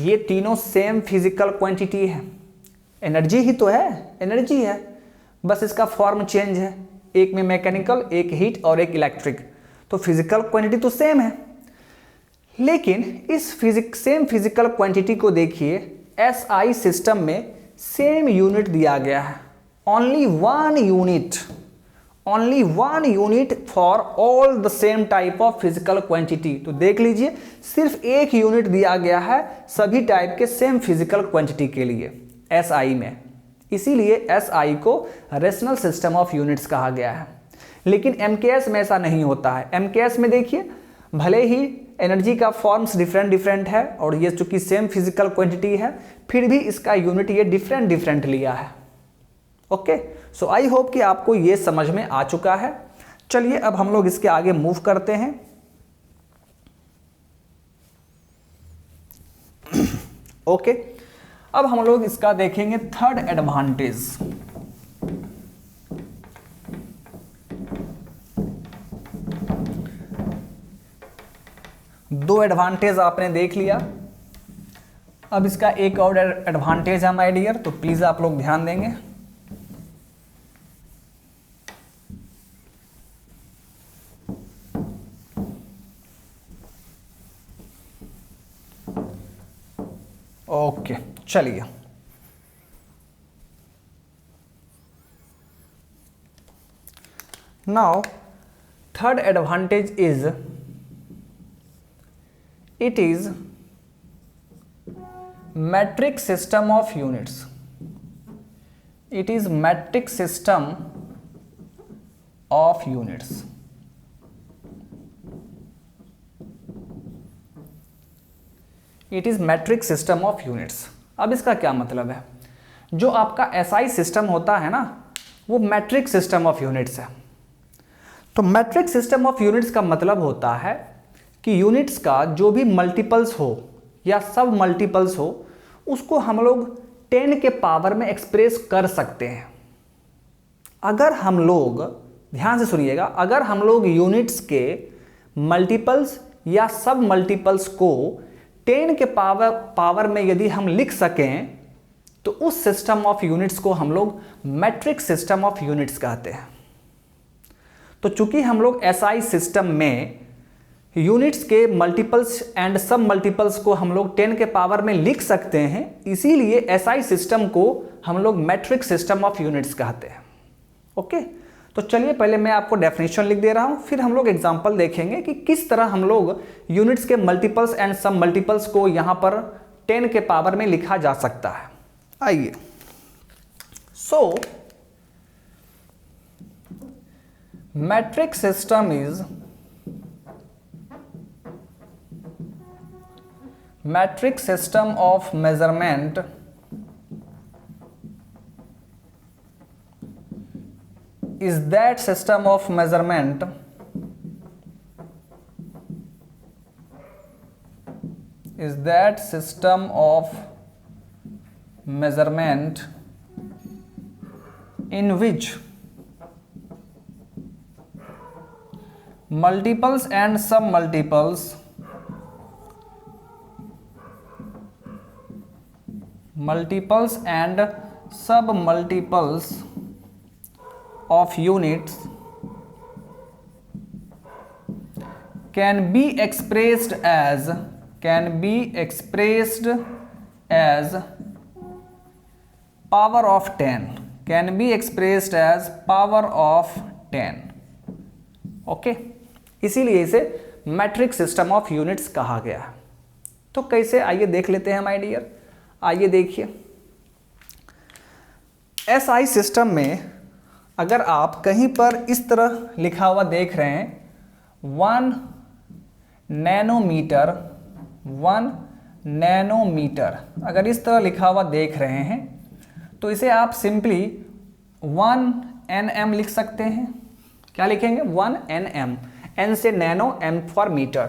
ये तीनों सेम फिजिकल क्वांटिटी है, एनर्जी ही तो है, एनर्जी है, बस इसका फॉर्म चेंज है, एक में मैकेनिकल, एक हीट और एक इलेक्ट्रिक। तो फिजिकल क्वांटिटी तो सेम है, लेकिन इस सेम फिजिकल क्वांटिटी को देखिए SI सिस्टम में सेम यूनिट दिया गया है, only one unit for all the same type of physical quantity. तो देख लीजिए सिर्फ एक यूनिट दिया गया है सभी टाइप के सेम फिजिकल क्वांटिटी के लिए SI में, इसीलिए SI को रेशनल सिस्टम ऑफ यूनिट्स कहा गया है। लेकिन MKS में ऐसा नहीं होता है। MKS में देखिए भले ही एनर्जी का फॉर्म्स डिफरेंट है और ये चूंकि सेम फिजिकल क्वांटिटी है, फिर भी इसका यूनिट ये डिफरेंट लिया है। ओके, सो आई होप कि आपको ये समझ में आ चुका है। चलिए अब हम लोग इसके आगे मूव करते हैं। ओके, अब हम लोग इसका देखेंगे थर्ड एडवांटेज। दो एडवांटेज आपने देख लिया, अब इसका एक और एडवांटेज है माय डियर, तो प्लीज आप लोग ध्यान देंगे। ओके, चलिए now third advantage is it is metric system of units. It is metric system of units. It is metric system of units. अब इसका क्या मतलब है? जो आपका SI सिस्टम होता है ना, वो मैट्रिक सिस्टम ऑफ यूनिट्स है। तो मैट्रिक सिस्टम ऑफ यूनिट्स का मतलब होता है कि यूनिट्स का जो भी मल्टीपल्स हो या सब मल्टीपल्स हो, उसको हम लोग 10 के पावर में एक्सप्रेस कर सकते हैं। अगर हम लोग, ध्यान से सुनिएगा, अगर हम लोग यूनिट्स के मल्टीपल्स या सब मल्टीपल्स को 10 के पावर में यदि हम लिख सकें, तो उस सिस्टम ऑफ यूनिट्स को हम लोग मैट्रिक सिस्टम ऑफ यूनिट्स कहते हैं। तो चूंकि हम लोग SI सिस्टम में यूनिट्स के मल्टीपल्स एंड सब मल्टीपल्स को हम लोग 10 के पावर में लिख सकते हैं, इसीलिए SI सिस्टम को हम लोग मैट्रिक सिस्टम ऑफ यूनिट्स कहते हैं। ओके, तो चलिए पहले मैं आपको डेफिनेशन लिख दे रहा हूं, फिर हम लोग एग्जांपल देखेंगे कि किस तरह हम लोग यूनिट्स के मल्टीपल्स एंड सब मल्टीपल्स को यहां पर 10 के पावर में लिखा जा सकता है। आइए, so metric system is metric system of measurement is that system of measurement in which multiples and submultiples and submultiples of units can be expressed as power of 10, okay, इसीलिए इसे मैट्रिक सिस्टम ऑफ यूनिट्स कहा गया है। तो कैसे, आइए देख लेते हैं माय डियर। आइए देखिए, SI सिस्टम में अगर आप कहीं पर इस तरह लिखा हुआ देख रहे हैं 1 नैनोमीटर, अगर इस तरह लिखा हुआ देख रहे हैं तो इसे आप सिंपली 1 nm लिख सकते हैं। क्या लिखेंगे? 1 nm, n से नैनो, m फॉर मीटर,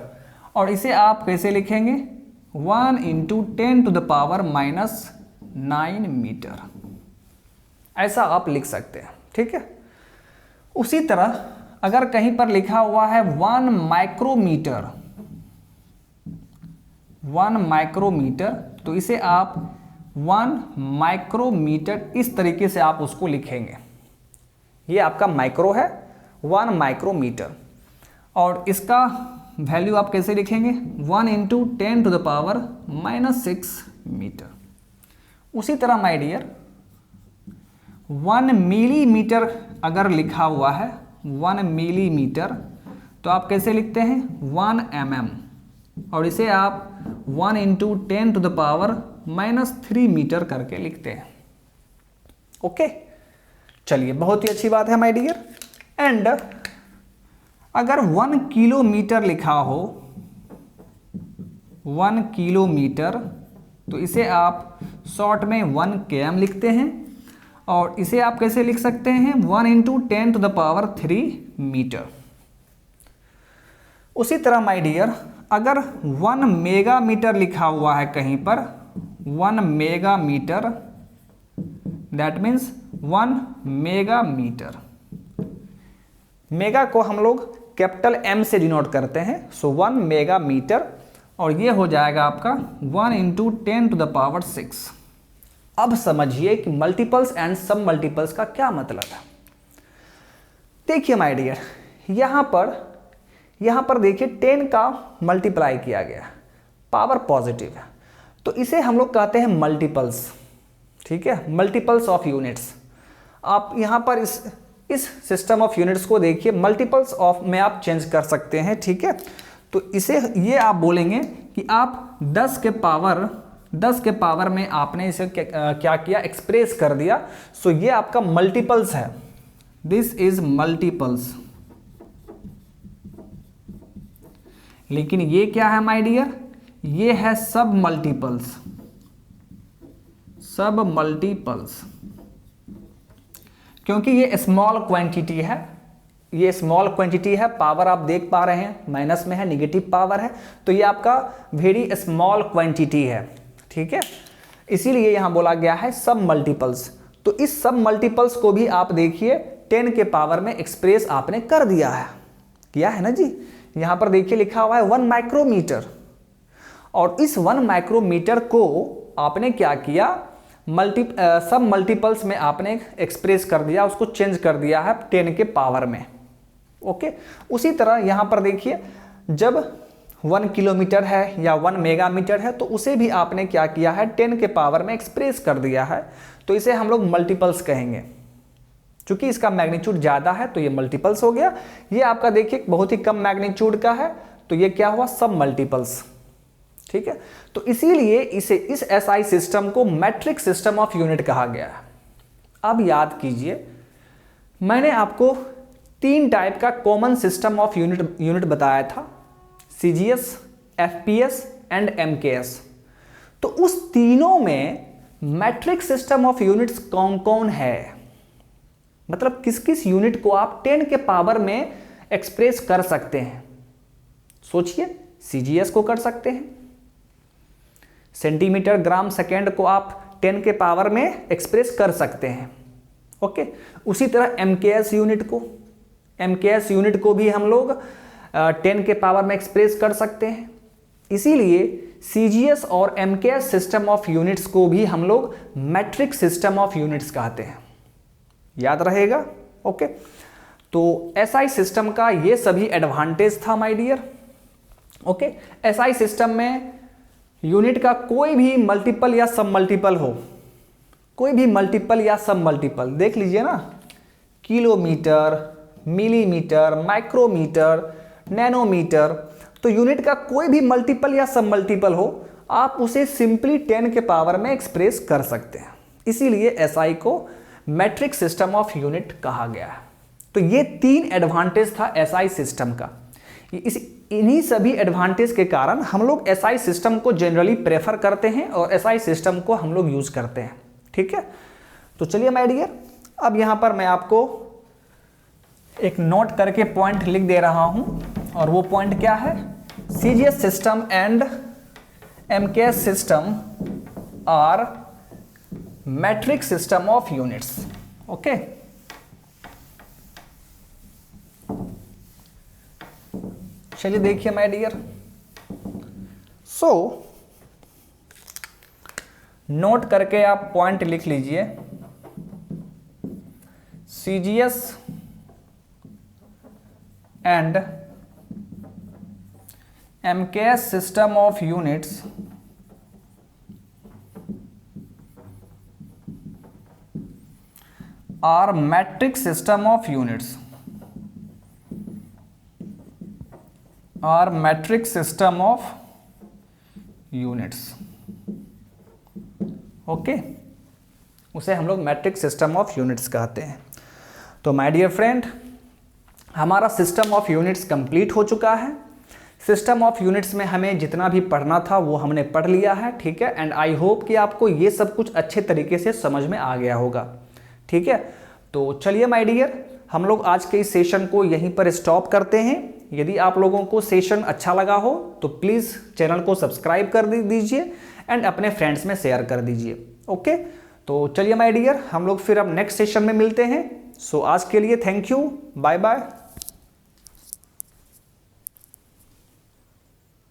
और इसे आप कैसे लिखेंगे? 1 × 10⁻⁹ मीटर। ऐसा आप लिख सकते हैं, ठीक है। उसी तरह अगर कहीं पर लिखा हुआ है 1 माइक्रोमीटर, 1 माइक्रोमीटर, तो इसे आप 1 माइक्रोमीटर इस तरीके से आप उसको लिखेंगे। ये आपका माइक्रो है, 1 माइक्रोमीटर, और इसका वैल्यू आप कैसे लिखेंगे? 1 × 10⁻⁻6 मीटर। उसी तरह माय डियर 1 मिलीमीटर अगर लिखा हुआ है, 1 मिलीमीटर, तो आप कैसे लिखते हैं? 1 mm, और इसे आप 1 × 10⁻³ मीटर करके लिखते हैं। ओके, चलिए, बहुत ही अच्छी बात है माय डियर। एंड अगर 1 किलोमीटर लिखा हो, 1 किलोमीटर, तो इसे आप शॉर्ट में 1 km लिखते हैं, और इसे आप कैसे लिख सकते हैं? 1 × 10⁻³ मीटर। उसी तरह माय डियर अगर 1 मेगामीटर लिखा हुआ है कहीं पर, 1 मेगामीटर, दैट मीन्स 1 मेगामीटर। मेगा को हम लोग कैपिटल M से डिनोट करते हैं, सो 1 मेगामीटर, और ये हो जाएगा आपका 1 × 10⁻6। अब समझिए कि मल्टीपल्स एंड सब मल्टीपल्स का क्या मतलब है। देखिए माय डियर, यहाँ पर देखिए 10 का मल्टीप्लाई किया गया, पावर पॉजिटिव है, तो इसे हम लोग कहते हैं मल्टीपल्स, ठीक है, मल्टीपल्स ऑफ यूनिट्स। आप यहाँ पर इस सिस्टम ऑफ यूनिट्स को देखिए, मल्टीपल्स ऑफ में आप चेंज कर सकते हैं, ठीक है। तो इसे ये आप बोलेंगे कि आप 10 के पावर में आपने इसे क्या किया? एक्सप्रेस कर दिया। सो ये आपका मल्टीपल्स है, दिस इज मल्टीपल्स। लेकिन ये क्या है माय डियर? ये है सब मल्टीपल्स, सब मल्टीपल्स, क्योंकि ये स्मॉल क्वांटिटी है, ये स्मॉल क्वांटिटी है, पावर आप देख पा रहे हैं माइनस में है, निगेटिव पावर है, तो ये आपका वेरी स्मॉल क्वांटिटी है, ठीक है। इसीलिए यहां बोला गया है सब मल्टीपल्स। तो इस सब मल्टीपल्स को भी आप देखिए 10 के पावर में एक्सप्रेस आपने कर दिया है, किया है ना जी। यहां पर देखिए लिखा हुआ है 1 माइक्रोमीटर, और इस 1 माइक्रोमीटर को आपने क्या किया? सब मल्टीपल्स में आपने एक्सप्रेस कर दिया, उसको चेंज कर दिया है 10 के पावर में। ओके, उसी तरह यहां पर देखिए जब 1 किलोमीटर है या 1 मेगामीटर है, तो उसे भी आपने क्या किया है? 10 के पावर में एक्सप्रेस कर दिया है, तो इसे हम लोग मल्टीपल्स कहेंगे। चूंकि इसका मैग्नीट्यूड ज़्यादा है तो ये मल्टीपल्स हो गया। ये आपका देखिए बहुत ही कम मैग्नीट्यूड का है, तो ये क्या हुआ? सब मल्टीपल्स, ठीक है। तो इसीलिए इस SI सिस्टम को मैट्रिक सिस्टम ऑफ यूनिट कहा गया है। अब याद कीजिए, मैंने आपको 3 टाइप का कॉमन सिस्टम ऑफ यूनिट बताया था, CGS, FPS एंड MKS। तो उस तीनों में मैट्रिक सिस्टम ऑफ यूनिट्स कौन कौन है? मतलब किस किस यूनिट को आप 10 के पावर में एक्सप्रेस कर सकते हैं? सोचिए, CGS को कर सकते हैं, सेंटीमीटर ग्राम सेकेंड को आप 10 के पावर में एक्सप्रेस कर सकते हैं। ओके, उसी तरह MKS यूनिट को भी हम लोग 10 के पावर में एक्सप्रेस कर सकते हैं। इसीलिए CGS और MKS सिस्टम ऑफ यूनिट्स को भी हम लोग मैट्रिक सिस्टम ऑफ यूनिट्स कहते हैं, याद रहेगा। ओके, तो SI सिस्टम का ये सभी एडवांटेज था my dear. Okay, SI system में यूनिट का कोई भी मल्टीपल या सब मल्टीपल हो, कोई भी मल्टीपल या सब मल्टीपल, देख लीजिए ना, किलोमीटर, मिलीमीटर, माइक्रोमीटर, नैनोमीटर, तो यूनिट का कोई भी मल्टीपल या सब मल्टीपल हो, आप उसे सिंपली 10 के पावर में एक्सप्रेस कर सकते हैं। इसीलिए SI को मैट्रिक सिस्टम ऑफ यूनिट कहा गया है। तो ये 3 एडवांटेज था SI सिस्टम का। इन्हीं सभी एडवांटेज के कारण हम लोग SI सिस्टम को जनरली प्रेफर करते हैं और SI सिस्टम को हम लोग यूज करते हैं, ठीक है। तो चलिए माय डियर, अब यहां पर मैं आपको एक नोट करके पॉइंट लिख दे रहा हूं, और वो पॉइंट क्या है? CGS system and MKS system are metric system of units. Okay. चलिए देखिए माय डियर, सो नोट करके आप पॉइंट लिख लीजिए। CGS and MKS system of units are metric system of units, are metric system of units, okay. उसे हम लोग मैट्रिक सिस्टम ऑफ यूनिट्स कहते हैं। तो माय डियर फ्रेंड, हमारा सिस्टम ऑफ यूनिट्स कंप्लीट हो चुका है। सिस्टम ऑफ यूनिट्स में हमें जितना भी पढ़ना था वो हमने पढ़ लिया है, ठीक है। एंड आई होप कि आपको ये सब कुछ अच्छे तरीके से समझ में आ गया होगा, ठीक है। तो चलिए माय डियर, हम लोग आज के इस सेशन को यहीं पर स्टॉप करते हैं। यदि आप लोगों को सेशन अच्छा लगा हो तो प्लीज़ चैनल को सब्सक्राइब कर दीजिए एंड अपने फ्रेंड्स में शेयर कर दीजिए, ओके। तो चलिए माय डियर, हम लोग फिर अब नेक्स्ट सेशन में मिलते हैं। सो आज के लिए थैंक यू, बाय बाय।